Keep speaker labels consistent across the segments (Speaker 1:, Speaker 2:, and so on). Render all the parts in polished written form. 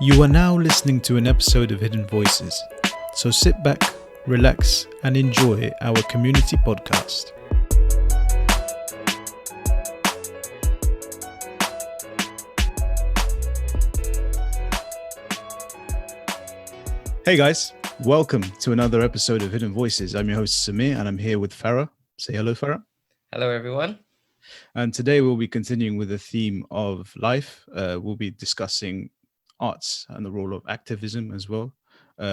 Speaker 1: You are now listening to an episode of Hidden Voices, so sit back, relax, and enjoy our community podcast. Hey guys, welcome to another episode of Hidden Voices. I'm your host Samir, and I'm here with Farah. Say hello, Farah.
Speaker 2: Hello, everyone.
Speaker 1: And today we'll be continuing with the theme of life. We'll be discussing arts and the role of activism as well,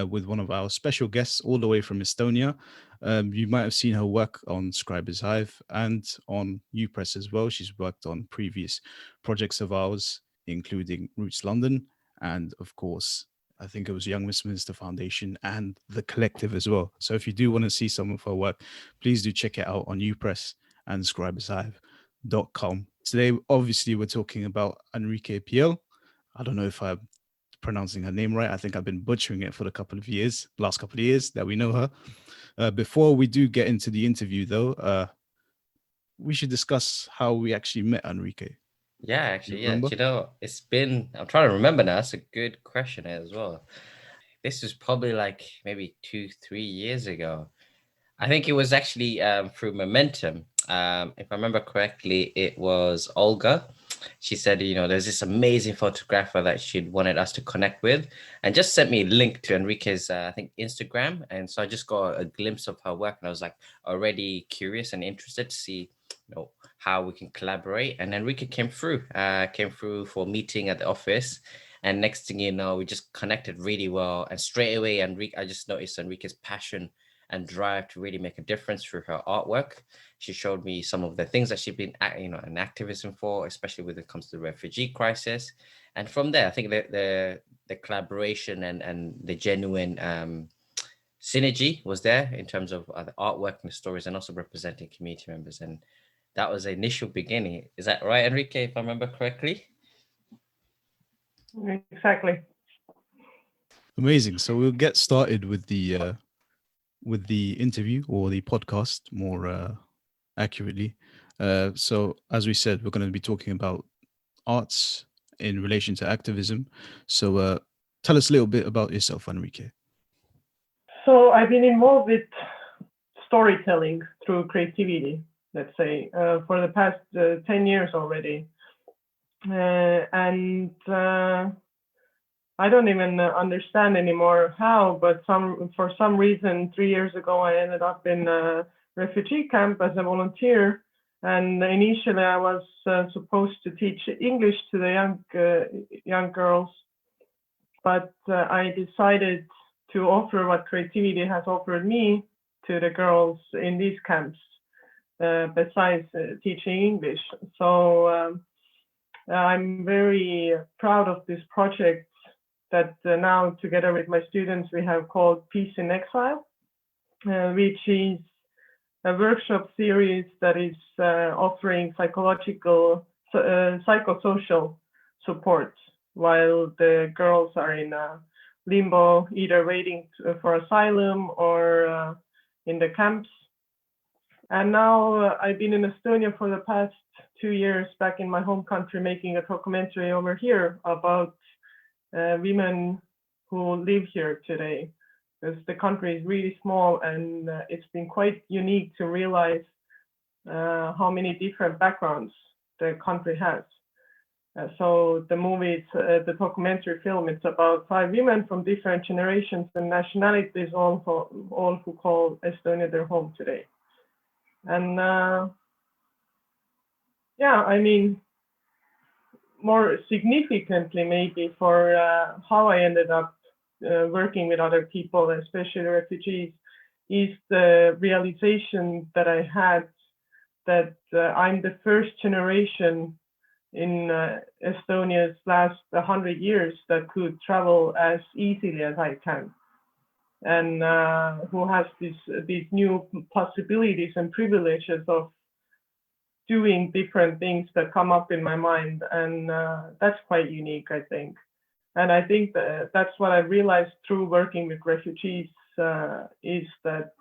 Speaker 1: with one of our special guests all the way from Estonia. You might have seen her work on Scribers Hive and on UPress as well. She's worked on previous projects of ours, including Roots London, and of course, I think it was Young Westminster Foundation and The Collective as well. So if you do want to see some of her work, please do check it out on UPress and scribershive.com. Today, obviously, we're talking about Anrike Piel. I don't know if I'm pronouncing her name right. I think I've been butchering it for the last couple of years that we know her. Before we do get into the interview, though, we should discuss how we actually met Anrike.
Speaker 2: Yeah. It's been, I'm trying to remember now. That's a good question as well. This was probably like maybe 2-3 years ago. I think it was actually through Momentum. If I remember correctly, it was Olga. She said, there's this amazing photographer that she'd wanted us to connect with, and just sent me a link to Enrique's, I think, Instagram. And so I just got a glimpse of her work, and I was like already curious and interested to see, how we can collaborate. And Enrique came through for a meeting at the office. And next thing you know, we just connected really well. And straight away, I just noticed Enrique's passion and drive to really make a difference through her artwork. She showed me some of the things that she'd been, in activism for, especially when it comes to the refugee crisis. And from there, I think the collaboration and the genuine synergy was there in terms of the artwork and the stories, and also representing community members. And that was the initial beginning. Is that right, Enrique, if I remember correctly?
Speaker 3: Exactly.
Speaker 1: Amazing. So we'll get started with the interview, or the podcast more accurately. So as we said, we're going to be talking about arts in relation to activism. So tell us a little bit about yourself, Anrike.
Speaker 3: So I've been involved with storytelling through creativity, let's say, for the past 10 years already. And I don't even understand anymore how, but for some reason, 3 years ago, I ended up in a refugee camp as a volunteer. And initially, I was supposed to teach English to the young girls, but I decided to offer what creativity has offered me to the girls in these camps, besides teaching English. So I'm very proud of this project that now, together with my students, we have called Peace in Exile, which is a workshop series that is offering psychosocial support while the girls are in limbo, either waiting for asylum or in the camps. And now I've been in Estonia for the past 2 years, back in my home country, making a documentary over here about women who live here today, because the country is really small, and it's been quite unique to realize how many different backgrounds the country has. So the movie, the documentary film, it's about 5 women from different generations and nationalities, all who call Estonia their home today. And more significantly, maybe, for how I ended up working with other people, especially refugees, is the realization that I had that I'm the first generation in Estonia's last 100 years that could travel as easily as I can, and who has these new possibilities and privileges of doing different things that come up in my mind. And that's quite unique, I think. And I think that's what I realized through working with refugees, is that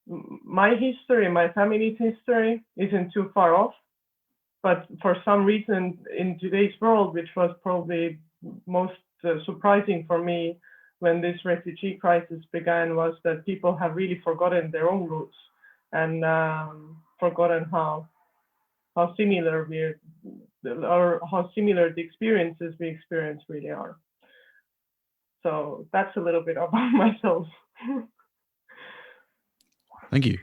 Speaker 3: my history, my family's history, isn't too far off. But for some reason in today's world, which was probably most surprising for me when this refugee crisis began was that people have really forgotten their own roots and forgotten how similar how similar the experiences we experience really are. So that's a little bit about myself.
Speaker 1: Thank you.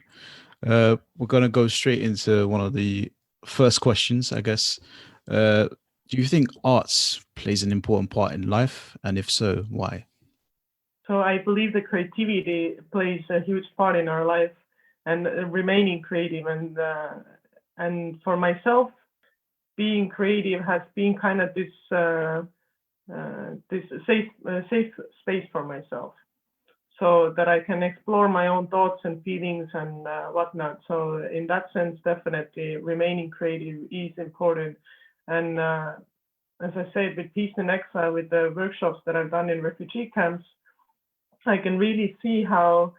Speaker 1: We're going to go straight into one of the first questions, I guess. Do you think arts plays an important part in life? And if so, why?
Speaker 3: So I believe that creativity plays a huge part in our life and remaining creative. And for myself, being creative has been kind of this safe space for myself, so that I can explore my own thoughts and feelings and whatnot. So in that sense, definitely remaining creative is important. And as I said, with Peace and Exile, with the workshops that I've done in refugee camps, I can really see how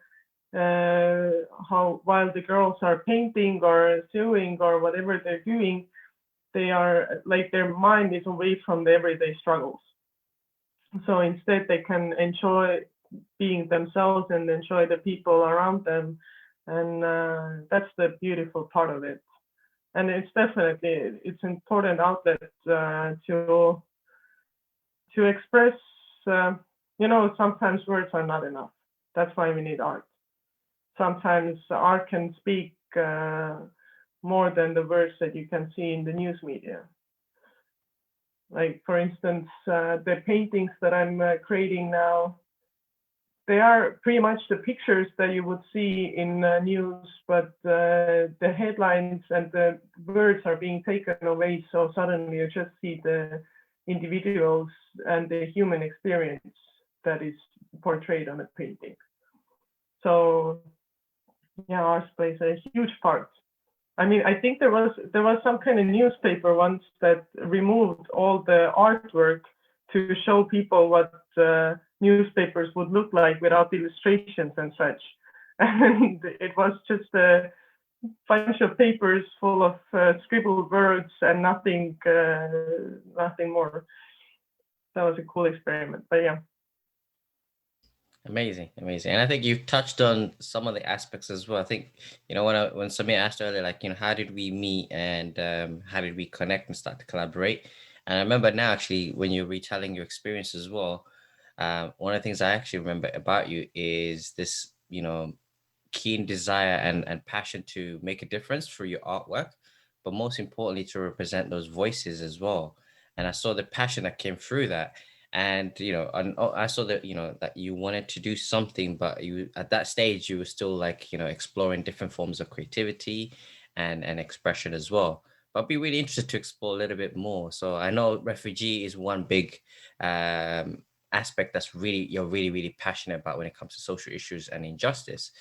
Speaker 3: while the girls are painting or sewing or whatever they're doing, they are like their mind is away from the everyday struggles. So instead, they can enjoy being themselves and enjoy the people around them, and that's the beautiful part of it. And it's important outlet to express. Sometimes words are not enough. That's why we need art. Sometimes art can speak more than the words that you can see in the news media. Like, for instance, the paintings that I'm creating now, they are pretty much the pictures that you would see in news, but the headlines and the words are being taken away. So suddenly you just see the individuals and the human experience that is portrayed on a painting. So yeah, art plays a huge part. I mean, I think there was some kind of newspaper once that removed all the artwork to show people what newspapers would look like without illustrations and such. And it was just a bunch of papers full of scribbled words and nothing more. That was a cool experiment, but yeah.
Speaker 2: Amazing. And I think you've touched on some of the aspects as well. I think, when Samir asked earlier, like, how did we meet and how did we connect and start to collaborate? And I remember now, actually, when you're retelling your experience as well, one of the things I actually remember about you is this, keen desire and passion to make a difference through your artwork, but most importantly, to represent those voices as well. And I saw the passion that came through that. And I saw that that you wanted to do something, but you at that stage you were still like exploring different forms of creativity and expression as well. But I'd be really interested to explore a little bit more. So I know refugee is one big aspect that's you're really passionate about when it comes to social issues and injustice.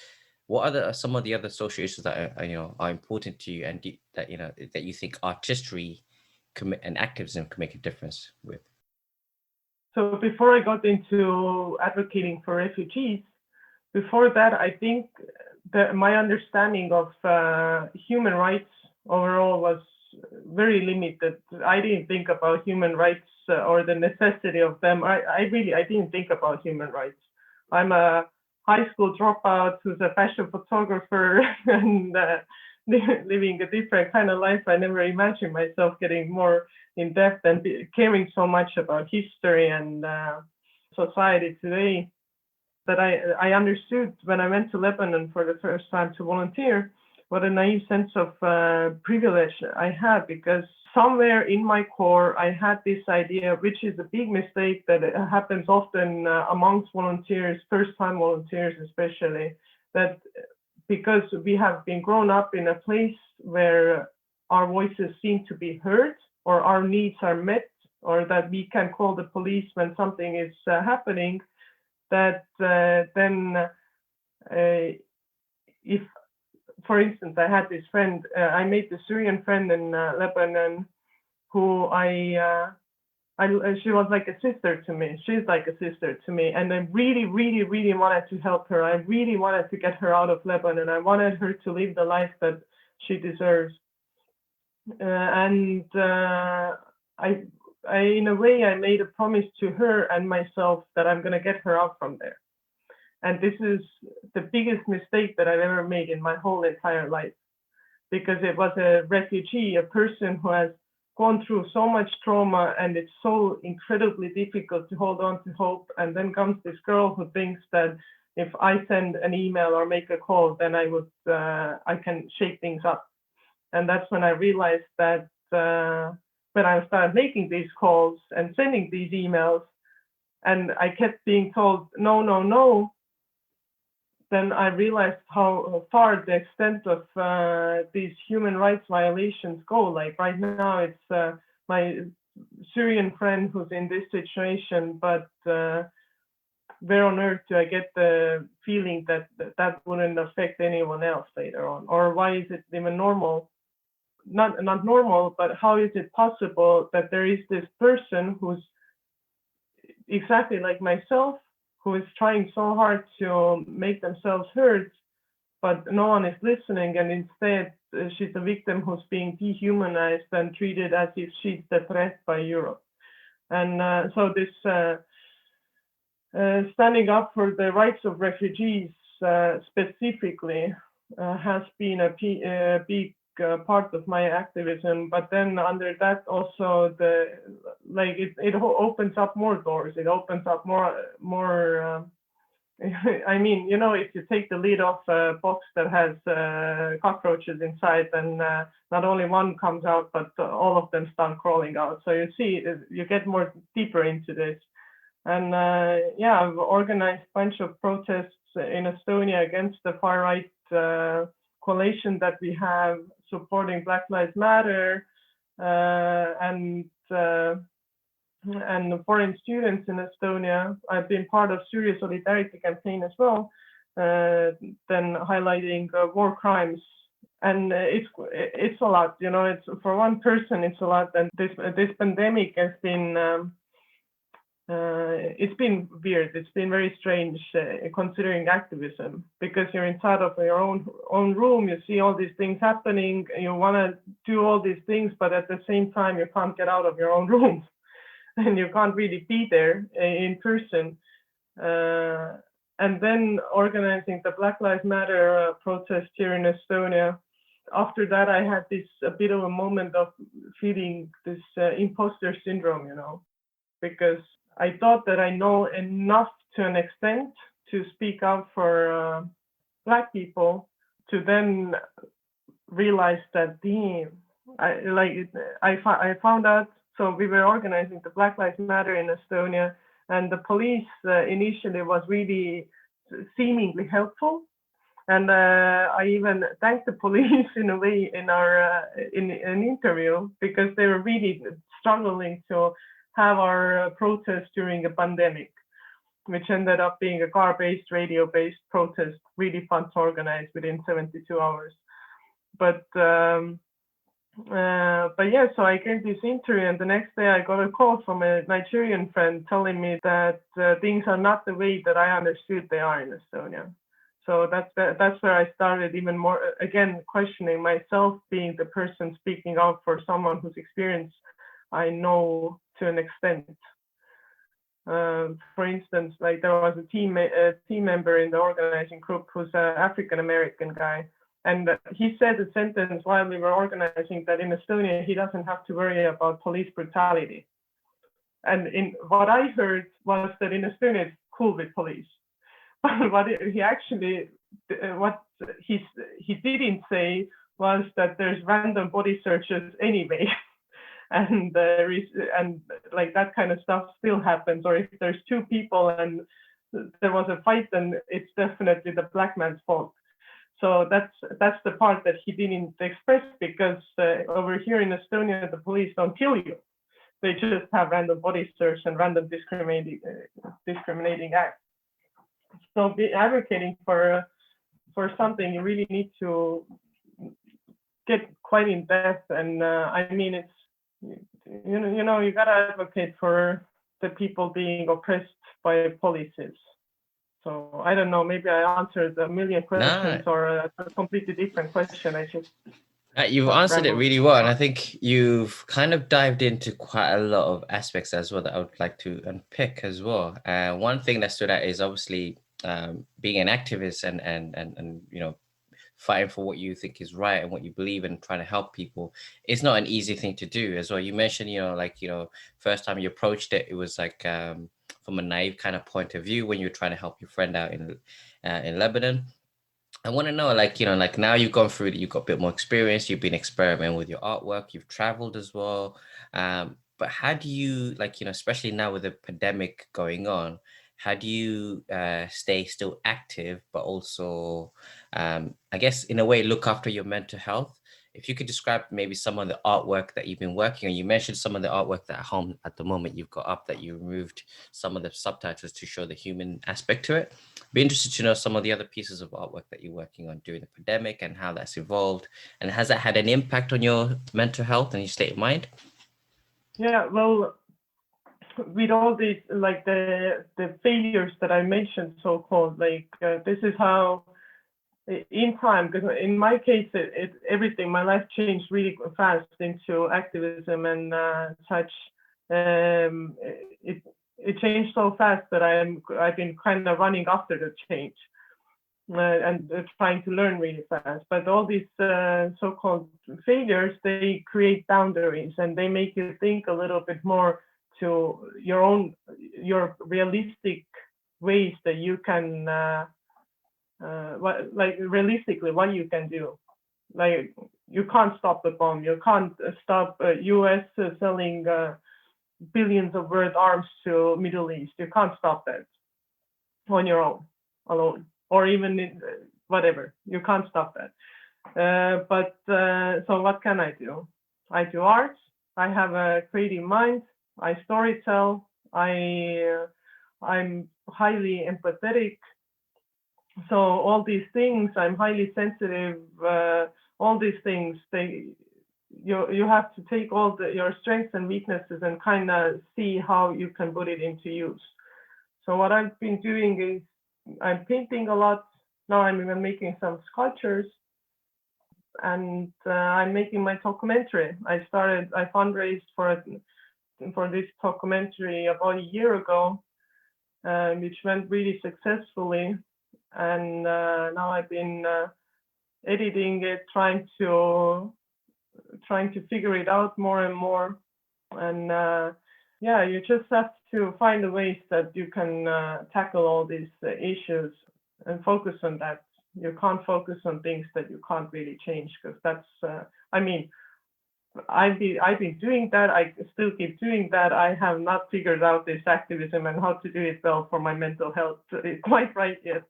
Speaker 2: What are some of the other social issues that are important to you and that you think artistry and activism can make a difference with?
Speaker 3: So before I got into advocating for refugees, before that, I think that my understanding of human rights overall was very limited. I didn't think about human rights or the necessity of them. I didn't think about human rights. I'm a high school dropout who's a fashion photographer and living a different kind of life. I never imagined myself getting more in depth and caring so much about history and society today. That I understood when I went to Lebanon for the first time to volunteer, what a naive sense of privilege I had, because somewhere in my core, I had this idea, which is a big mistake that happens often amongst volunteers, first-time volunteers especially, that because we have been grown up in a place where our voices seem to be heard or our needs are met, or that we can call the police when something is happening, that then if, for instance, I had this friend, I made this Syrian friend in Lebanon who she was like a sister to me. She's like a sister to me. And I really, really, really wanted to help her. I really wanted to get her out of Lebanon. I wanted her to live the life that she deserves. in a way, I made a promise to her and myself that I'm going to get her out from there. And this is the biggest mistake that I've ever made in my whole entire life, because it was a refugee, a person who has gone through so much trauma, and it's so incredibly difficult to hold on to hope. And then comes this girl who thinks that if I send an email or make a call, then I can shake things up. And that's when I realized that when I started making these calls and sending these emails, and I kept being told, no, no, no, then I realized how far the extent of these human rights violations go. Like right now, it's my Syrian friend who's in this situation, but where on earth do I get the feeling that that wouldn't affect anyone else later on? Or why is it even normal? Not normal, but how is it possible that there is this person who's exactly like myself, who is trying so hard to make themselves heard, but no one is listening, and instead she's a victim who's being dehumanized and treated as if she's the threat by Europe. And so this standing up for the rights of refugees specifically has been a big part of my activism. But then under that also it opens up more doors. It opens up more I mean, if you take the lid off a box that has cockroaches inside, then not only one comes out, but all of them start crawling out. So you see, you get more deeper into this. And I've organized a bunch of protests in Estonia against the far right coalition that we have supporting Black Lives Matter and foreign students in Estonia. I've been part of Syria Solidarity campaign as well, then highlighting war crimes. And it's a lot, it's for one person, it's a lot. And this pandemic has been, it's been weird. It's been very strange considering activism, because you're inside of your own room. You see all these things happening. You want to do all these things, but at the same time, you can't get out of your own room. And you can't really be there in person. And then organizing the Black Lives Matter protest here in Estonia. After that, I had a bit of a moment of feeling this imposter syndrome, because I thought that I know enough to an extent to speak out for Black people, to then realize that, damn, I found out. So we were organizing the Black Lives Matter in Estonia, and the police initially was really seemingly helpful. And I even thanked the police in a way in an interview, because they were really struggling to have our protest during a pandemic, which ended up being a car-based, radio-based protest, really fun to organize within 72 hours. But yeah, so I gave this interview, and the next day I got a call from a Nigerian friend telling me that things are not the way that I understood they are in Estonia. So that's where I started even more, again, questioning myself, being the person speaking out for someone whose experience I know to an extent. For instance, like there was a team member in the organizing group who's an African-American guy. And he said a sentence while we were organizing that in Estonia, he doesn't have to worry about police brutality. And what I heard was that in Estonia, it's cool with police. But what he didn't say was that there's random body searches anyway. And like that kind of stuff still happens. Or if there's two people and there was a fight, then it's definitely the Black man's fault. So that's the part that he didn't express, because over here in Estonia, the police don't kill you. They just have random body search and random discriminating acts. So be advocating for something, you really need to get quite in depth. And I mean, it's you gotta advocate for the people being oppressed by policies. So I don't know, maybe I answered a million questions or a completely different question.
Speaker 2: You've answered it really well, and I think you've kind of dived into quite a lot of aspects as well that I would like to unpick as well. One thing that stood out is obviously being an activist and fighting for what you think is right and what you believe in, trying to help people. It's not an easy thing to do as well. You mentioned, first time you approached it, it was like from a naive kind of point of view when you're trying to help your friend out in Lebanon. I want to know, like now you've gone through it, you've got a bit more experience, you've been experimenting with your artwork, you've traveled as well. But how do you, especially now with the pandemic going on, how do you stay still active, but also, I guess, in a way, look after your mental health? If you could describe maybe some of the artwork that you've been working on. You mentioned some of the artwork that at home at the moment you've got up, that you removed some of the subtitles to show the human aspect to it. Be interested to know some of the other pieces of artwork that you're working on during the pandemic and how that's evolved. And has that had an impact on your mental health and your state of mind?
Speaker 3: Yeah, well, with all these, like the failures that I mentioned, so-called, this is how in time, because in my case, everything, my life changed really fast into activism and such. It changed so fast that I've been kind of running after the change and trying to learn really fast. But all these so-called failures, they create boundaries and they make you think a little bit more to your realistic ways that you can realistically what you can do. Like, you can't stop the bomb, you can't stop US selling billions of worth arms to Middle East. You can't stop that on your own, alone, or even whatever. You can't stop that. So what can I do? I do art. I have a creative mind. I storytell. I'm highly empathetic. So all these things, I'm highly sensitive. All these things, you have to take all your strengths and weaknesses and kind of see how you can put it into use. So what I've been doing is I'm painting a lot. Now I'm even making some sculptures, and I'm making my documentary. I fundraised for this documentary about a year ago, which went really successfully. And now I've been editing it, trying to figure it out more and more. And you just have to find the ways that you can tackle all these issues and focus on that. You can't focus on things that you can't really change, because that's I've been doing that. I still keep doing that. I have not figured out this activism and how to do it well for my mental health quite right yet,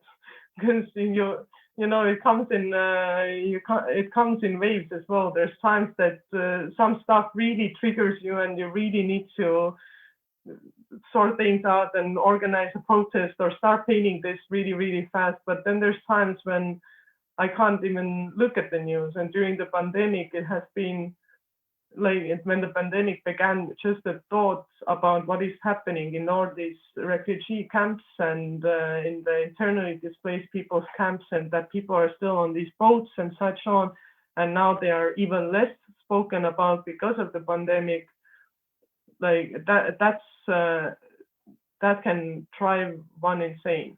Speaker 3: because it comes in it comes in waves as well. There's times that some stuff really triggers you and you really need to sort things out and organize a protest or start painting this really, really fast. But then there's times when I can't even look at the news. And during the pandemic, it has been like, when the pandemic began, just the thoughts about what is happening in all these refugee camps and in the internally displaced people's camps, and that people are still on these boats and such on, and now they are even less spoken about because of the pandemic. Like that can drive one insane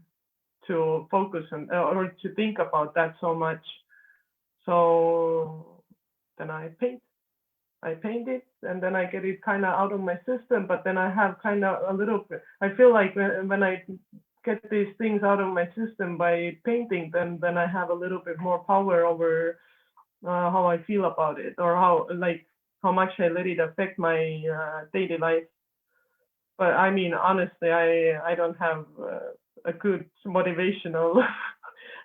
Speaker 3: to focus on or to think about that so much. So then I paint it, and then I get it kind of out of my system. But then I have kind of a little bit, I feel like when I get these things out of my system by painting, then I have a little bit more power over how I feel about it, or how much I let it affect my daily life. But I mean, honestly, I don't have a good motivational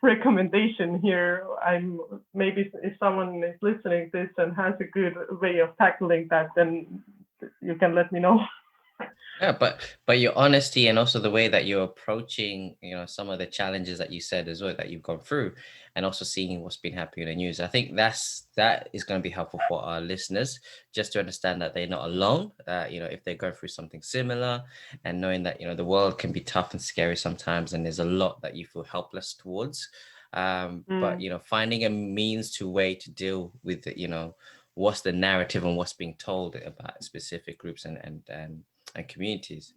Speaker 3: recommendation here. Maybe if someone is listening to this and has a good way of tackling that, then you can let me know.
Speaker 2: Yeah, but your honesty and also the way that you're approaching, some of the challenges that you said as well that you've gone through, and also seeing what's been happening in the news, I think that is going to be helpful for our listeners, just to understand that they're not alone. If they're going through something similar, and knowing that the world can be tough and scary sometimes, and there's a lot that you feel helpless towards. But finding a means to way to deal with what's the narrative and what's being told about specific groups and communities.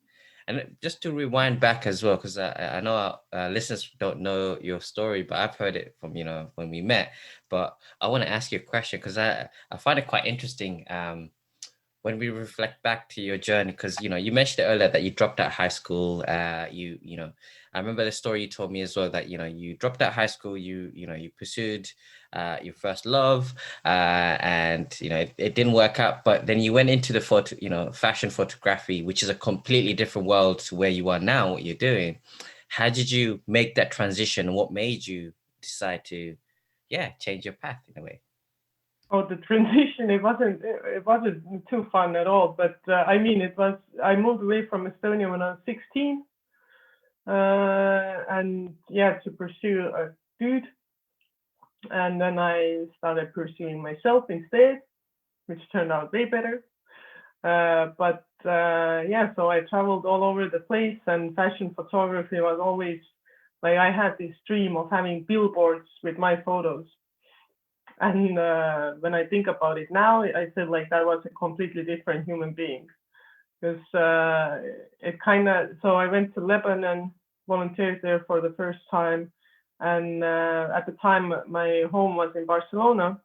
Speaker 2: And just to rewind back as well, because I know our listeners don't know your story, but I've heard it from when we met. But I want to ask you a question, because I find it quite interesting. When we reflect back to your journey, because you mentioned earlier that you dropped out high school. I remember the story you told me as well, that you dropped out high school, you pursued your first love, and it didn't work out, but then you went into the fashion photography, which is a completely different world to where you are now, what you're doing. How did you make that transition? What made you decide to change your path in a way?
Speaker 3: Oh, the transition, it wasn't too fun at all. But I moved away from Estonia when I was 16, and to pursue a dude. And then I started pursuing myself instead, which turned out way better. So I traveled all over the place, and fashion photography was always like, I had this dream of having billboards with my photos. And when I think about it now, I feel like I was a completely different human being, because so I went to Lebanon, volunteered there for the first time. And at the time, my home was in Barcelona.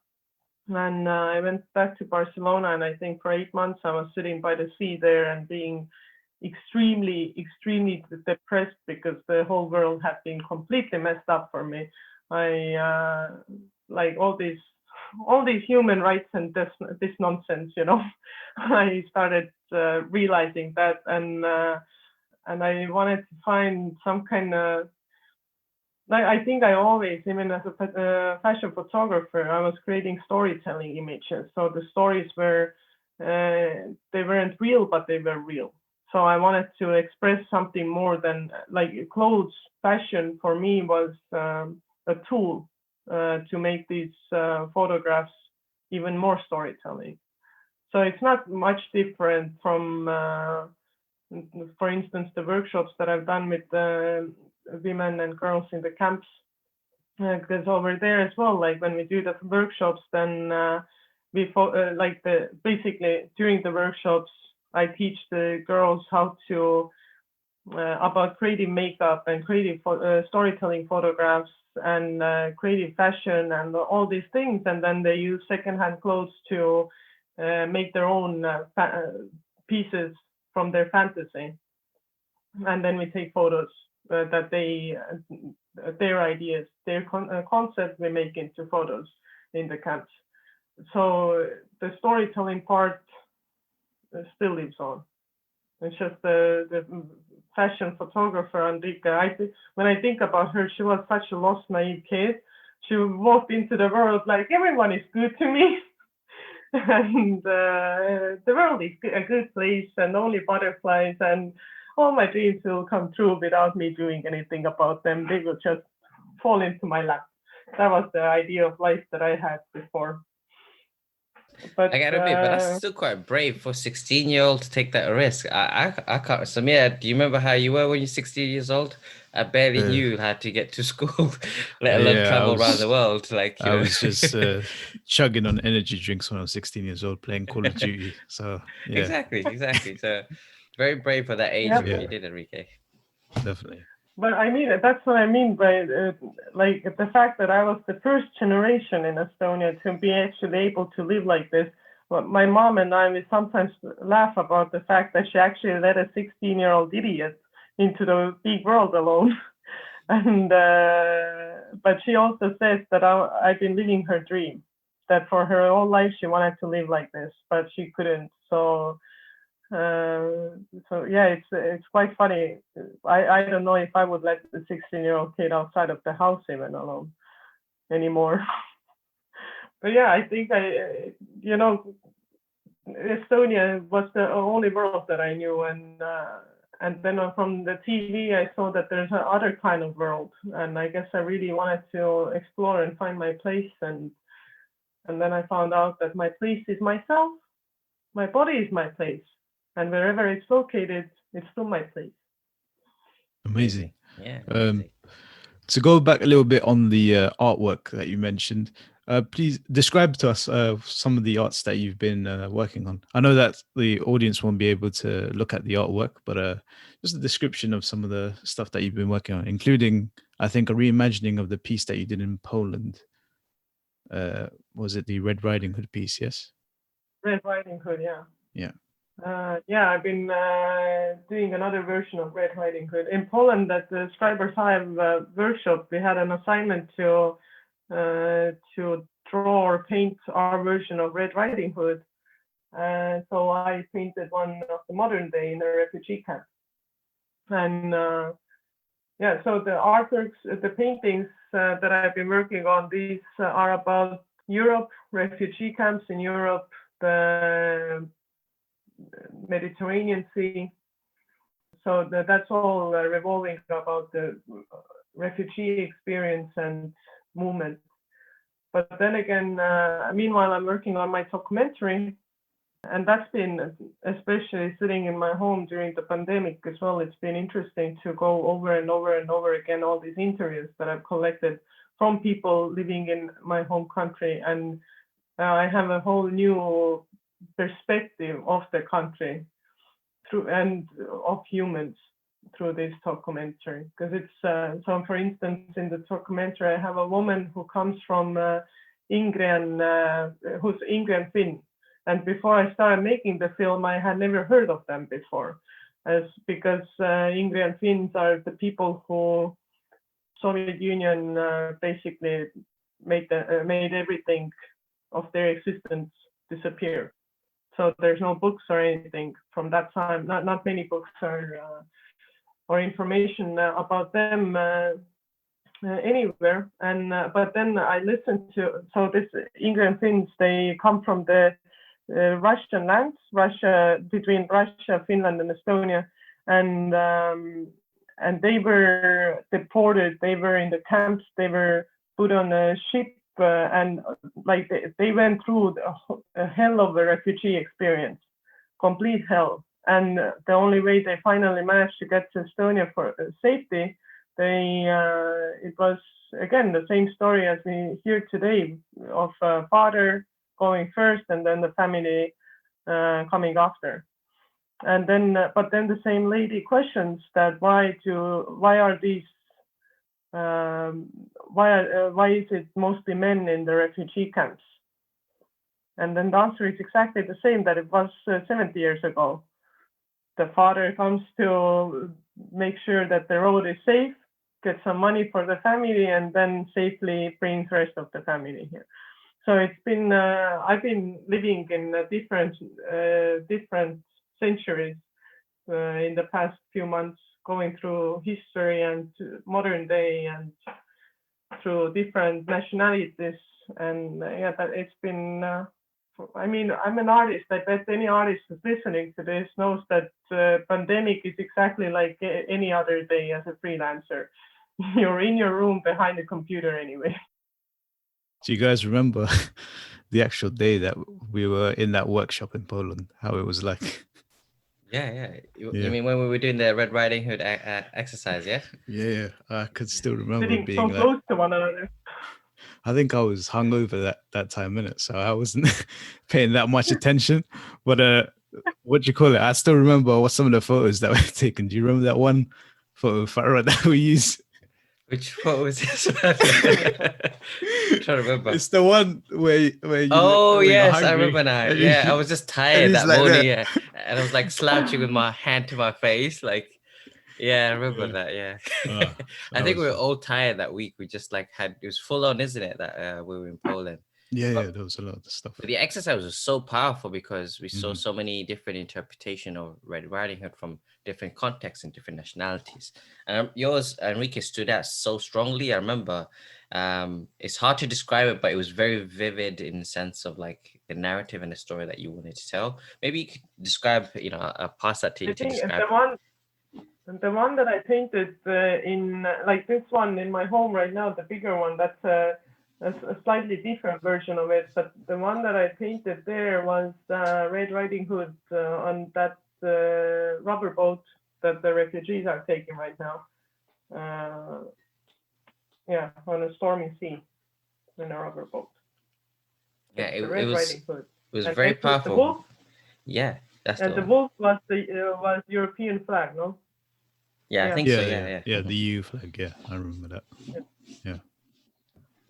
Speaker 3: And I went back to Barcelona, and I think for 8 months, I was sitting by the sea there and being extremely, extremely depressed, because the whole world had been completely messed up for me. I like all these human rights and this nonsense, I started realizing that, and I wanted to find some kind of, like, I think I always, even as a fashion photographer, I was creating storytelling images. So the stories were, they weren't real, but they were real. So I wanted to express something more than like clothes. Fashion for me was a tool to make these photographs even more storytelling. So it's not much different from, for instance, the workshops that I've done with the women and girls in the camps, because over there as well, like when we do the workshops, then basically during the workshops, I teach the girls how to about creative makeup and creative storytelling photographs and creative fashion and all these things, and then they use secondhand clothes to make their own pieces from their fantasy, and then we take photos that their ideas, their concept, we make into photos in the camps. So the storytelling part still lives on. It's just the fashion photographer Anrike. When I think about her, she was such a lost, naive kid. She walked into the world like everyone is good to me, and the world is a good place, and only butterflies, and all my dreams will come true without me doing anything about them. They will just fall into my lap. That was the idea of life that I had before.
Speaker 2: But I gotta admit, but that's still quite brave for a 16-year-old to take that risk. I can't. Samir, do you remember how you were when you're 16 years old? I barely knew how to get to school, let alone travel around the world. Like
Speaker 1: I was just chugging on energy drinks when I was 16 years old, playing Call of Duty. So yeah.
Speaker 2: Exactly. So very brave for that age. What you did, Anrike.
Speaker 1: Definitely.
Speaker 3: But I mean, that's what I mean by like the fact that I was the first generation in Estonia to be actually able to live like this. But my mom and I, we sometimes laugh about the fact that she actually let a 16-year-old idiot into the big world alone. And but she also says that I've been living her dream, that for her whole life she wanted to live like this, but she couldn't. So yeah, it's quite funny. I don't know if I would let the 16-year-old kid outside of the house even alone anymore. But yeah, I think Estonia was the only world that I knew, and then from the TV I saw that there's another kind of world, and I guess I really wanted to explore and find my place, and then I found out that my place is myself. My body is my place. And wherever it's located, it's still my place.
Speaker 1: Amazing.
Speaker 2: Yeah. Amazing.
Speaker 1: To go back a little bit on the artwork that you mentioned, please describe to us some of the arts that you've been working on. I know that the audience won't be able to look at the artwork, but just a description of some of the stuff that you've been working on, including, I think, a reimagining of the piece that you did in Poland. Was it the Red Riding Hood piece? Yes.
Speaker 3: Red Riding Hood, yeah.
Speaker 1: Yeah.
Speaker 3: I've been doing another version of Red Riding Hood. In Poland, at the Scribers Hive workshop, we had an assignment to draw or paint our version of Red Riding Hood. So I painted one of the modern day in a refugee camp. And so the artworks, the paintings that I've been working on, these are about Europe, refugee camps in Europe, the Mediterranean Sea. So that's all revolving about the refugee experience and movement. But then again, meanwhile, I'm working on my documentary, and that's been, especially sitting in my home during the pandemic as well, it's been interesting to go over and over and over again all these interviews that I've collected from people living in my home country. And I have a whole new perspective of the country through and of humans through this documentary. Because it's so, for instance, in the documentary, I have a woman who comes from Ingrian, who's Ingrian Finn. And before I started making the film, I had never heard of them before, because Ingrian Finns are the people who Soviet Union basically made everything of their existence disappear. So there's no books or anything from that time. Not many books or information about them anywhere. And but then I listened to, so this Ingrian Finns, they come from the Russian lands, between Russia, Finland, and Estonia, and they were deported. They were in the camps. They were put on a ship, and like they went through a hell of a refugee experience, complete hell. And the only way they finally managed to get to Estonia for safety, it was again the same story as we hear today of a father going first and then the family coming after. And then, but then the same lady questions that why is it mostly men in the refugee camps? And then the answer is exactly the same that it was 70 years ago. The father comes to make sure that the road is safe, get some money for the family, and then safely brings the rest of the family here. So it's been, I've been living in different centuries in the past few months, going through history and modern day and through different nationalities. And that it's been, I mean, I'm an artist. I bet any artist who's listening to this knows that pandemic is exactly like any other day as a freelancer. You're in your room behind a computer anyway.
Speaker 1: Do you guys remember the actual day that we were in that workshop in Poland? How it was like?
Speaker 2: Yeah. You mean when we were doing the Red Riding Hood exercise? Yeah.
Speaker 1: Yeah, I could still remember
Speaker 3: Sitting
Speaker 1: being
Speaker 3: so close to one another.
Speaker 1: I think I was hungover that time, innit? So I wasn't paying that much attention. But what do you call it? I still remember what some of the photos that were taken. Do you remember that one photo, Farah, that we used?
Speaker 2: Which photo was this? I'm trying to remember.
Speaker 1: It's the one where you
Speaker 2: oh yes, I remember now. Yeah, I was just tired that
Speaker 1: like
Speaker 2: morning, and I was like slouching with my hand to my face, like. Yeah, I remember that. Yeah, I think we were all tired that week. We just like it was full on, isn't it? That we were in Poland.
Speaker 1: Yeah, there was a lot of stuff.
Speaker 2: But the exercise was so powerful because we saw so many different interpretation of Red Riding Hood from different contexts and different nationalities. And yours, Anrike, stood out so strongly. I remember it's hard to describe it, but it was very vivid in the sense of like the narrative and the story that you wanted to tell. Maybe you could describe, pass that to you to describe.
Speaker 3: The one that I painted in like this one in my home right now, the bigger one, that's a slightly different version of it. But the one that I painted there was Red Riding Hood on that rubber boat that the refugees are taking right now. on a stormy sea in a rubber boat.
Speaker 2: Yeah,
Speaker 3: It's the Red Riding Hood.
Speaker 2: It was
Speaker 3: And
Speaker 2: very
Speaker 3: next to the
Speaker 2: powerful.
Speaker 3: wolf,
Speaker 2: Yeah, that's
Speaker 3: and
Speaker 2: the
Speaker 3: the
Speaker 2: one.
Speaker 3: wolf was European flag, no?
Speaker 2: Yeah, I think so. Yeah.
Speaker 1: The EU flag. Yeah, I remember that. Yeah.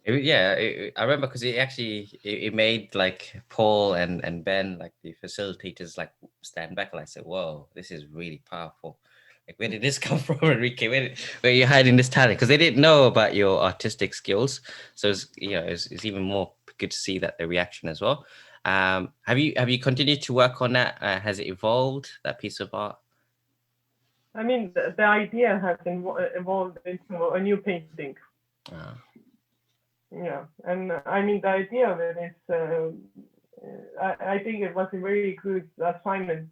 Speaker 2: I remember because it made like Paul and Ben, like the facilitators, like stand back and like say, "Whoa, this is really powerful." Like, where did this come from, Enrique? Where you hiding this talent? Because they didn't know about your artistic skills, so it's even more good to see that the reaction as well. Have you continued to work on that? Has it evolved, that piece of art?
Speaker 3: I mean, the idea has evolved into a new painting. Yeah, and I mean, the idea of it is, I think it was a very good assignment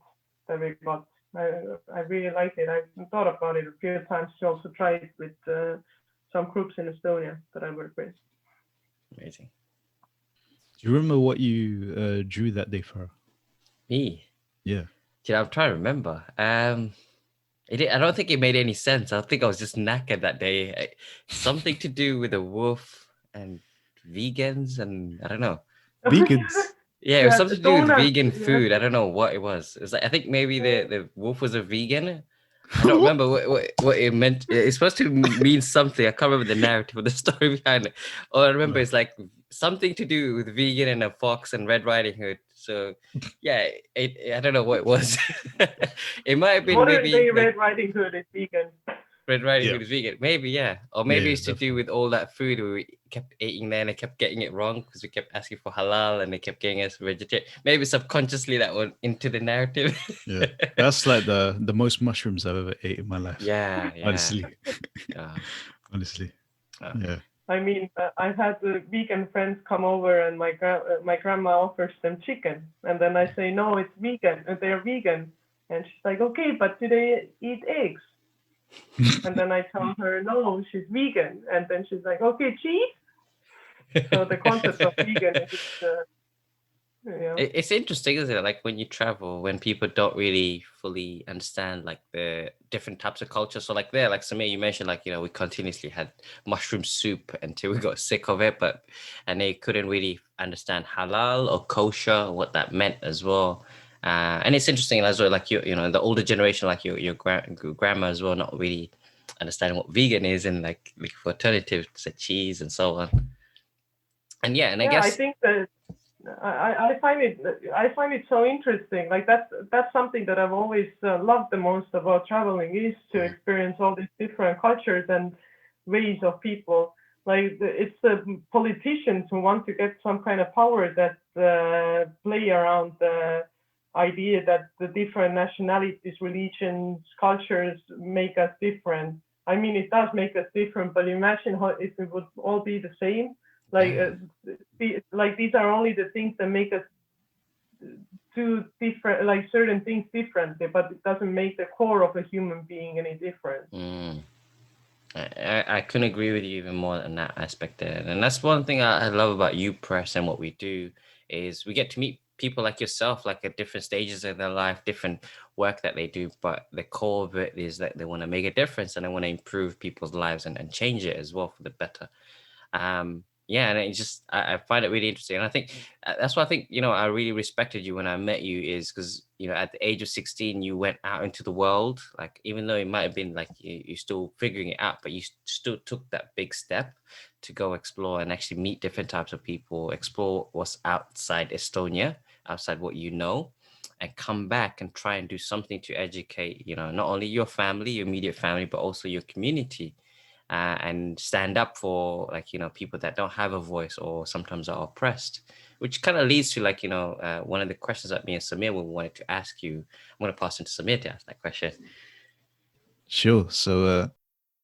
Speaker 3: that we got. I really like it. I thought about it a few times to also try it with some groups in Estonia that I work with.
Speaker 2: Amazing.
Speaker 1: Do you remember what you drew that day, Farah?
Speaker 2: Me?
Speaker 1: Yeah.
Speaker 2: I'm trying to remember. I don't think it made any sense. I think I was just knackered that day. Something to do with a wolf and vegans, and I don't know.
Speaker 1: Vegans.
Speaker 2: Yeah, it was something to do with vegan
Speaker 3: yeah.
Speaker 2: food. I don't know what it was. It was like, I think maybe the wolf was a vegan. I don't remember what it meant. It's supposed to mean something. I can't remember the narrative of the story behind it. All I remember is like something to do with vegan and a fox and Red Riding Hood. So yeah, I don't know what it was. It might have been
Speaker 3: Modern day
Speaker 2: like,
Speaker 3: Red Riding Hood is vegan.
Speaker 2: Red Riding Hood is vegan. Maybe, yeah. Or maybe it's to
Speaker 1: definitely.
Speaker 2: do with all that food we kept eating there and I kept getting it wrong because we kept asking for halal and they kept getting us vegetarian. Maybe subconsciously that went into the narrative.
Speaker 1: Yeah. That's like the most mushrooms I've ever ate in my life.
Speaker 2: Yeah.
Speaker 1: Honestly. Honestly. Yeah.
Speaker 3: I mean, I've had vegan friends come over and my grandma offers them chicken. And then I say, no, it's vegan. And they're vegan. And she's like, okay, but do they eat eggs? And then I tell her, no, she's vegan. And then she's like, okay, cheese? So the concept of vegan is
Speaker 2: It's interesting, isn't it? Like when you travel, when people don't really fully understand like the different types of culture. So like there, like Samir, you mentioned like, we continuously had mushroom soup until we got sick of it, and they couldn't really understand halal or kosher, what that meant as well. And it's interesting as well, like the older generation, like your grandma as well, not really understanding what vegan is and like for alternatives to cheese and so on. And I guess
Speaker 3: I think that I find it so interesting. Like that's something that I've always loved the most about traveling is to experience all these different cultures and ways of people. Like it's the politicians who want to get some kind of power that play around the idea that the different nationalities, religions, cultures make us different. I mean, it does make us different, but imagine how if it would all be the same. Like these are only the things that make us do different, like certain things differently, but it doesn't make the core of a human being any different.
Speaker 2: I couldn't agree with you even more in that aspect there. And that's one thing I love about you Press and what we do is we get to meet people like yourself, like at different stages of their life, different work that they do, but the core of it is that they want to make a difference and they want to improve people's lives and change it as well for the better. And it just I find it really interesting, and I think that's why I think I really respected you when I met you, is because at the age of 16 you went out into the world, like even though it might have been like you're still figuring it out, but you still took that big step to go explore and actually meet different types of people, explore what's outside Estonia, outside what and come back and try and do something to educate not only your family, your immediate family, but also your community. And stand up for people that don't have a voice or sometimes are oppressed, which kind of leads to one of the questions that me and Samir wanted to ask you. I'm going to pass into Samir to ask that question.
Speaker 1: Sure. So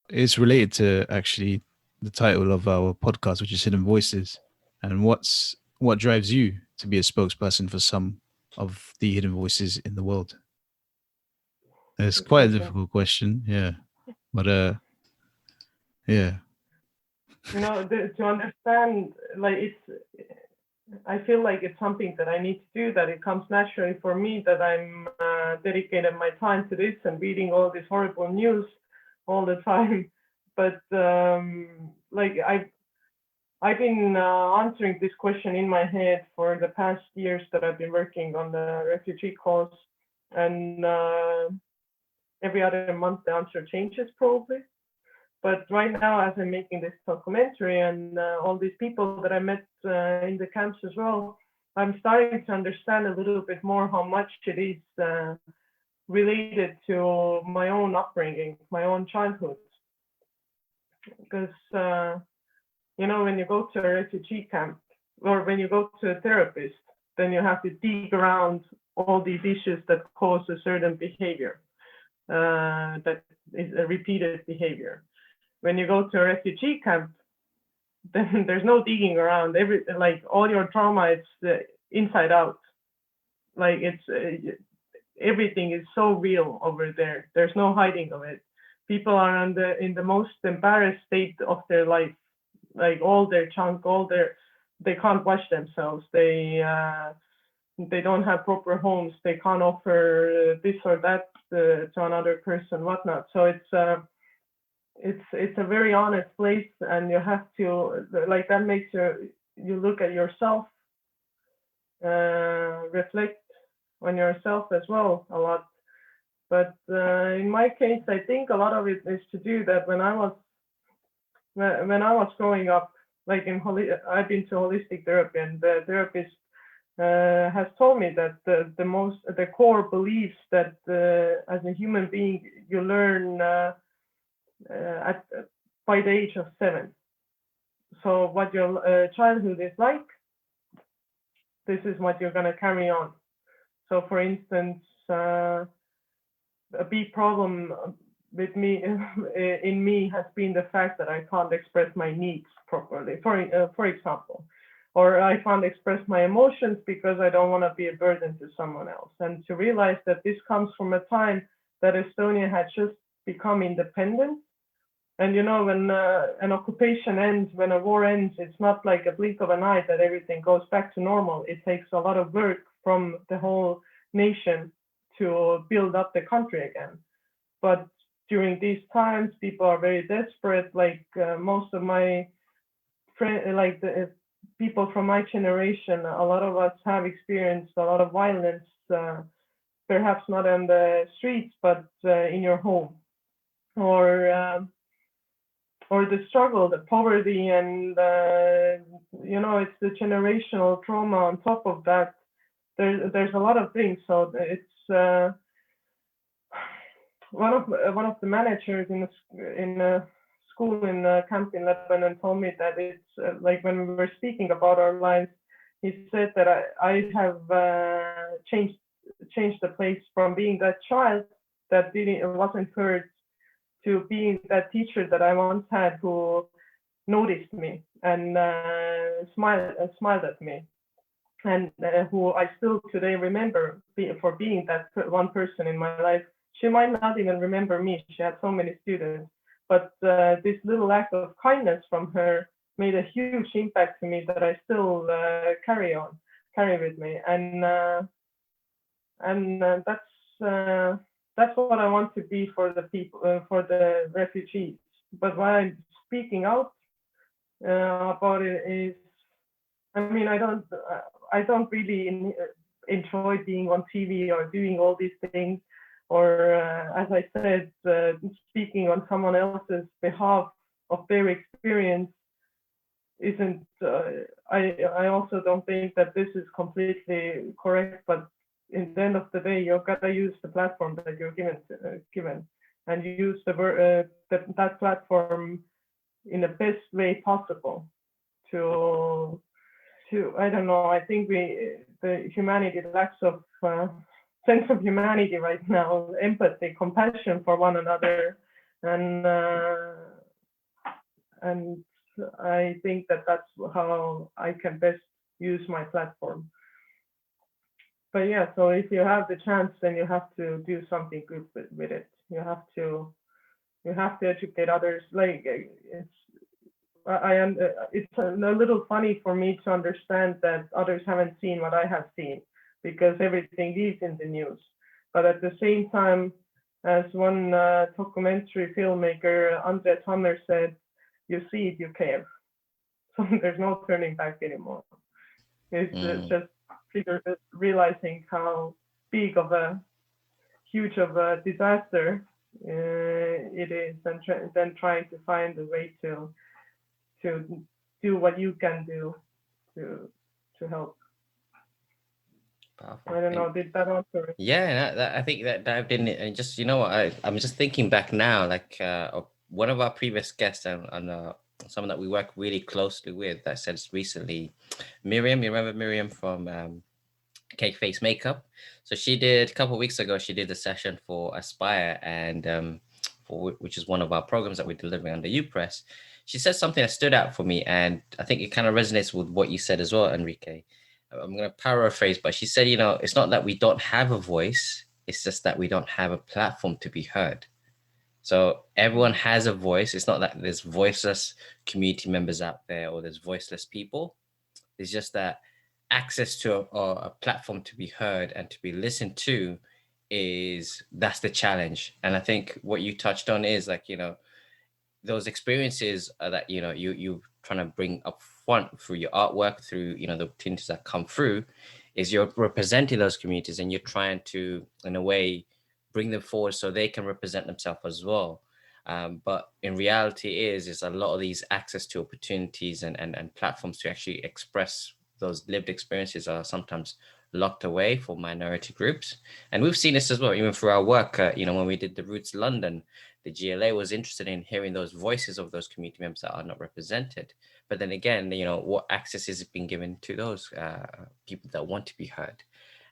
Speaker 1: it's related to actually the title of our podcast, which is Hidden Voices, and what drives you to be a spokesperson for some of the hidden voices in the world. It's quite a difficult question, yeah, but yeah.
Speaker 3: To understand, I feel like it's something that I need to do, that it comes naturally for me, that I'm dedicated my time to this and reading all this horrible news all the time. But like I've been answering this question in my head for the past years that I've been working on the refugee cause, and every other month the answer changes probably. But right now, as I'm making this documentary and all these people that I met in the camps as well, I'm starting to understand a little bit more how much it is related to my own upbringing, my own childhood. Because, when you go to a refugee camp or when you go to a therapist, then you have to dig around all these issues that cause a certain behavior, that is a repeated behavior. When you go to a refugee camp, then there's no digging around. All your trauma is inside out. Like everything is so real over there. There's no hiding of it. People are in the most embarrassed state of their life. Like all their junk, they can't wash themselves. They don't have proper homes. They can't offer this or that to another person, whatnot. So it's a very honest place, and you have to, like, that makes you look at yourself, reflect on yourself as well a lot. But in my case, I think a lot of it is to do that when I was growing up, like I've been to holistic therapy, and the therapist has told me that the core beliefs that as a human being you learn by the age of 7. So what your childhood is like, this is what you're going to carry on. So for instance, a big problem with me in me has been the fact that I can't express my needs properly, for example, or I can't express my emotions because I don't want to be a burden to someone else. And to realize that this comes from a time that Estonia had just become independent. And when an occupation ends, when a war ends, it's not like a blink of an eye that everything goes back to normal. It takes a lot of work from the whole nation to build up the country again. But during these times, people are very desperate. Like most of my friends, like the people from my generation, a lot of us have experienced a lot of violence, perhaps not on the streets, but in your home, or the struggle, the poverty, and it's the generational trauma on top of that. There's a lot of things. So it's one of the managers in a school in a camp in Lebanon told me that it's like when we were speaking about our lives, he said that I have changed the place from being that child that wasn't heard to being that teacher that I once had who noticed me and smiled at me, and who I still today remember for being that one person in my life. She might not even remember me. She had so many students, but this little act of kindness from her made a huge impact to me that I still carry with me, and that's what I want to be for the people, for the refugees. But why I'm speaking out about it is, I mean, I don't really enjoy being on TV or doing all these things, or as I said, speaking on someone else's behalf of their experience isn't. I also don't think that this is completely correct, but in the end of the day, you've got to use the platform that you're given, and you use that platform in the best way possible to I don't know. I think the humanity lacks of sense of humanity right now, empathy, compassion for one another, and I think that that's how I can best use my platform. But yeah, so if you have the chance, then you have to do something good with it. You have to educate others. Like it's a little funny for me to understand that others haven't seen what I have seen, because everything is in the news. But at the same time, as one documentary filmmaker, Anrike Piel, said, you see it, you care. So there's no turning back anymore. It's just realizing how big of a huge of a disaster it is, and then trying to find a way to do what you can do to help.
Speaker 2: Powerful.
Speaker 3: I don't know, did that answer?
Speaker 2: Yeah, I think that dived in, and just, you know what, I'm just thinking back now, like one of our previous guests on someone that we work really closely with that said recently, Miriam. You remember Miriam from Cake Face Makeup? So she did a couple of weeks ago. She did a session for Aspire, and which is one of our programs that we're delivering under UPress. She said something that stood out for me, and I think it kind of resonates with what you said as well, Anrike. I'm going to paraphrase, but she said, it's not that we don't have a voice, it's just that we don't have a platform to be heard. So everyone has a voice. It's not that there's voiceless community members out there or there's voiceless people. It's just that access to a platform to be heard and to be listened to that's the challenge. And I think what you touched on is like, those experiences that, you trying to bring up front through your artwork, through, the opportunities that come through, is you're representing those communities and you're trying to, in a way, bring them forward so they can represent themselves as well. But in reality is a lot of these access to opportunities and platforms to actually express those lived experiences are sometimes locked away for minority groups. And we've seen this as well, even through our work, when we did the Roots London, the GLA was interested in hearing those voices of those community members that are not represented. But then again, what access is being given to those people that want to be heard?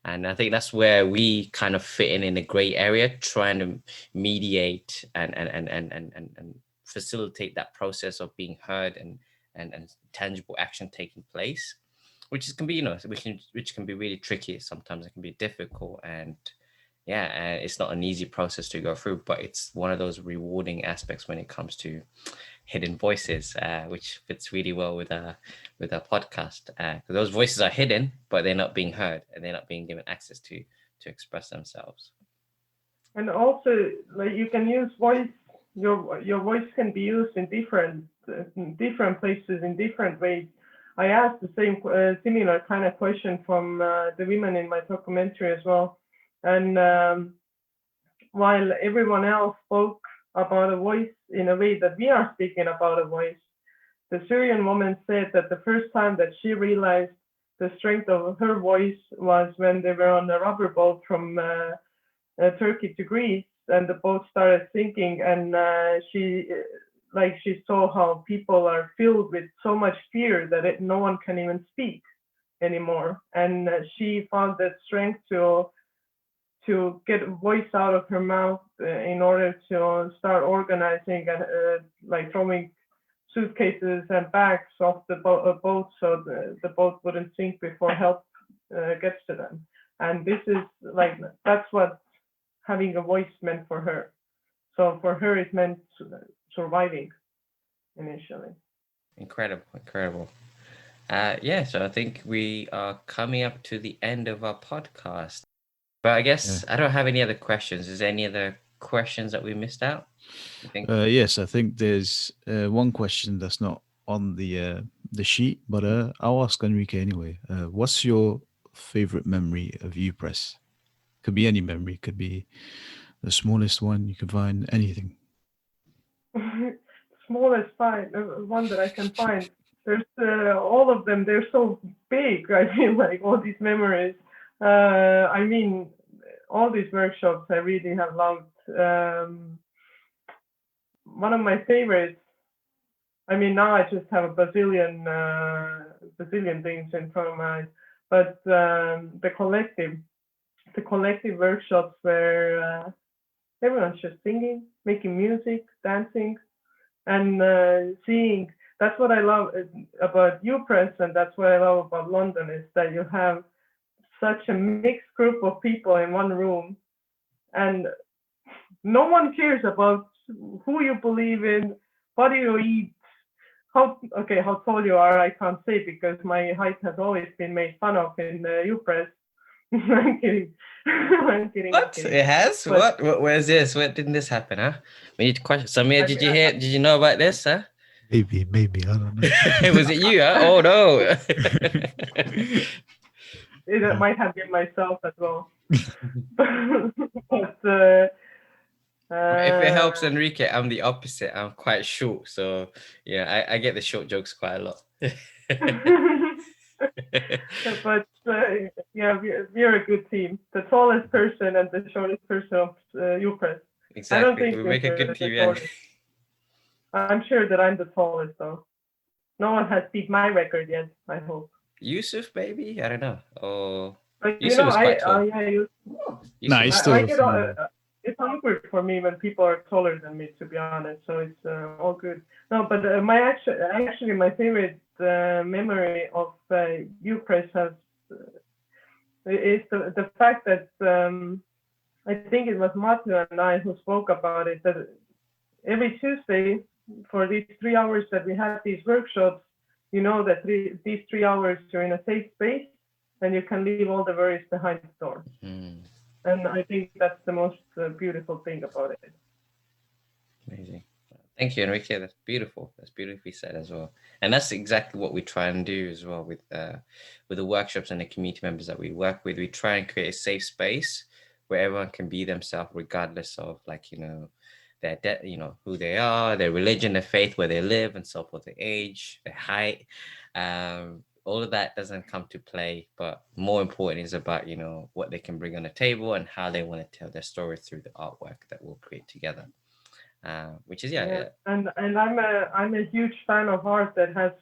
Speaker 2: And I think that's where we kind of fit in a gray area, trying to mediate and facilitate that process of being heard and tangible action taking place, which can be, which can be really tricky. Sometimes it can be difficult, and it's not an easy process to go through, but it's one of those rewarding aspects when it comes to hidden voices, which fits really well with our podcast. Those voices are hidden, but they're not being heard and they're not being given access to express themselves.
Speaker 3: And also, like, you can use voice. Your voice can be used in different places in different ways. I asked the same similar kind of question from the women in my documentary as well. And while everyone else spoke about a voice in a way that we are speaking about a voice, the Syrian woman said that the first time that she realized the strength of her voice was when they were on a rubber boat from Turkey to Greece, and the boat started sinking, and she saw how people are filled with so much fear that no one can even speak anymore. And she found that strength to get a voice out of her mouth in order to start organizing and like throwing suitcases and bags off the boat so the boat wouldn't sink before help gets to them. And this is that's what having a voice meant for her. So for her, it meant surviving initially.
Speaker 2: Incredible. So I think we are coming up to the end of our podcast. But I guess I don't have any other questions. Is there any other questions that we missed out, you think?
Speaker 1: Yes, I think there's one question that's not on the sheet, but I'll ask Anrike anyway. What's your favorite memory of UPress? Could be any memory, could be the smallest one you can find, anything.
Speaker 3: Smallest one that I can find. There's all of them. They're so big. I feel like all these memories. I mean, all these workshops I really have loved. One of my favorites. I mean, now I just have a bazillion things in front of my eyes. But the collective workshops where everyone's just singing, making music, dancing, and seeing. That's what I love about UPress, and that's what I love about London, is that you have such a mixed group of people in one room, and no one cares about who you believe in, what do you eat, how tall you are. I can't say because my height has always been made fun of in UPress. I'm kidding.
Speaker 2: What? It has? But, what? Where's this? Where didn't this happen, huh? We need to question. Samir, did you know about this, huh?
Speaker 1: Maybe, I don't know.
Speaker 2: Was it you? Huh? Oh no.
Speaker 3: It might have been myself as well. But
Speaker 2: if it helps, Anrike, I'm the opposite. I'm quite short, so yeah, I get the short jokes quite a lot.
Speaker 3: but yeah, we're a good team. The tallest person and the shortest person of UPress.
Speaker 2: Exactly.
Speaker 3: I don't think
Speaker 2: we make a good team.
Speaker 3: Yeah. I'm sure that I'm the tallest though. No one has beat my record yet, I hope.
Speaker 2: Yusuf, maybe? I don't know. Oh,
Speaker 3: but
Speaker 2: Yusuf is quite tall.
Speaker 1: He's still.
Speaker 3: It's awkward for me when people are taller than me, to be honest. So it's all good. No, but my favorite memory of UPress is the fact that I think it was Matthew and I who spoke about it, that every Tuesday for these 3 hours that we had these workshops, you know that these 3 hours you're in a safe space and you can leave all the worries behind the door. And I think that's the most beautiful thing about it.
Speaker 2: Amazing. Thank you, Anrike. That's beautiful. That's beautifully said as well. And that's exactly what we try and do as well with the workshops and the community members that we work with. We try and create a safe space where everyone can be themselves, regardless of their who they are, their religion, their faith, where they live, and so forth, their age, their height. All of that doesn't come to play, but more important is about what they can bring on the table and how they want to tell their story through the artwork that we'll create together. Which is yeah.
Speaker 3: And I'm a huge fan of art that has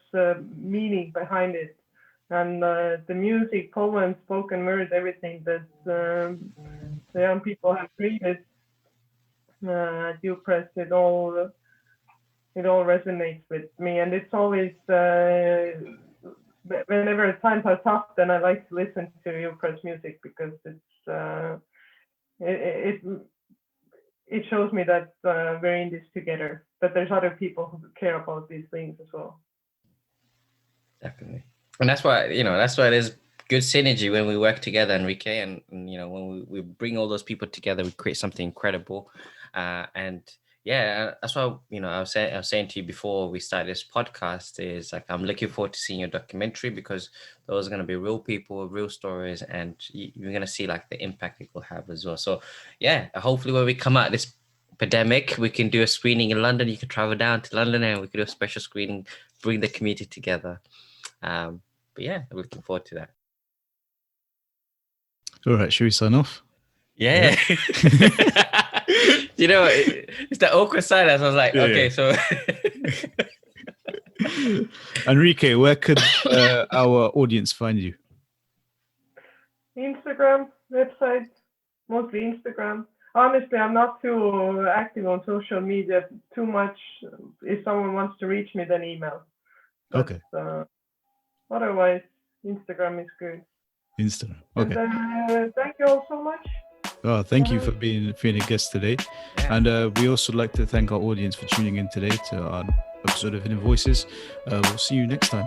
Speaker 3: meaning behind it, and the music, poems, spoken word, everything that the young people have created. UPress, it all resonates with me, and it's always whenever times are tough, then I like to listen to UPress music because it shows me that we're in this together, that there's other people who care about these things as well.
Speaker 2: Definitely. And that's why there's good synergy when we work together, Anrike, and when we bring all those people together, we create something incredible. And yeah, that's why I was saying to you before we started this podcast is like I'm looking forward to seeing your documentary, because those are going to be real people, real stories, and you're going to see like the impact it will have as well. So yeah, hopefully when we come out of this pandemic, we can do a screening in London. You can travel down to London and we can do a special screening, bring the community together. But yeah, I'm looking forward to that.
Speaker 1: All right, should we sign off?
Speaker 2: Yeah. It's that awkward silence. I was like, okay, so.
Speaker 1: Anrike, where could our audience find you?
Speaker 3: Instagram, website, mostly Instagram. Honestly, I'm not too active on social media too much. If someone wants to reach me, then email. But,
Speaker 1: okay.
Speaker 3: Otherwise, Instagram is good.
Speaker 1: Instagram. Okay.
Speaker 3: And, thank you all so much.
Speaker 1: Oh, thank you for being a guest today. And we also like to thank our audience for tuning in today to our episode of Hidden Voices. We'll see you next time.